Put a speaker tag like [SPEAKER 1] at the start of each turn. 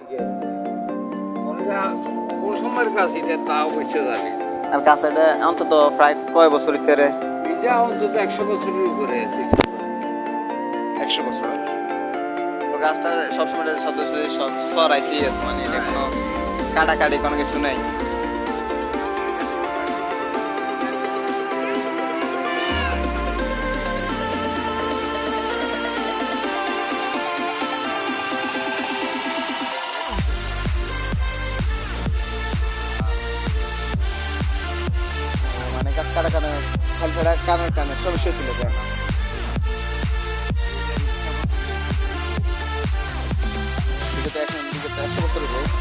[SPEAKER 1] কোন সময়ের কাজ এটা তা অবশ্য জানি না।
[SPEAKER 2] আর গাছটা অন্তত প্রায় কয় বছর ধরে?
[SPEAKER 1] এটা অন্তত 100 বছরের উপরে আছে।
[SPEAKER 2] 100 বছর। তো গাছটা সবসময় সদস্য সব ছড়াইতেই আছে, মানে এটা কোনো কাটাকাটি কোনো কিছু নেই। মানে গাছ কাটা কাটা ফল ফেরা কানের কানের সমস্যা ছিল কেন? এটা তো এখন 100 বছরের বয়স।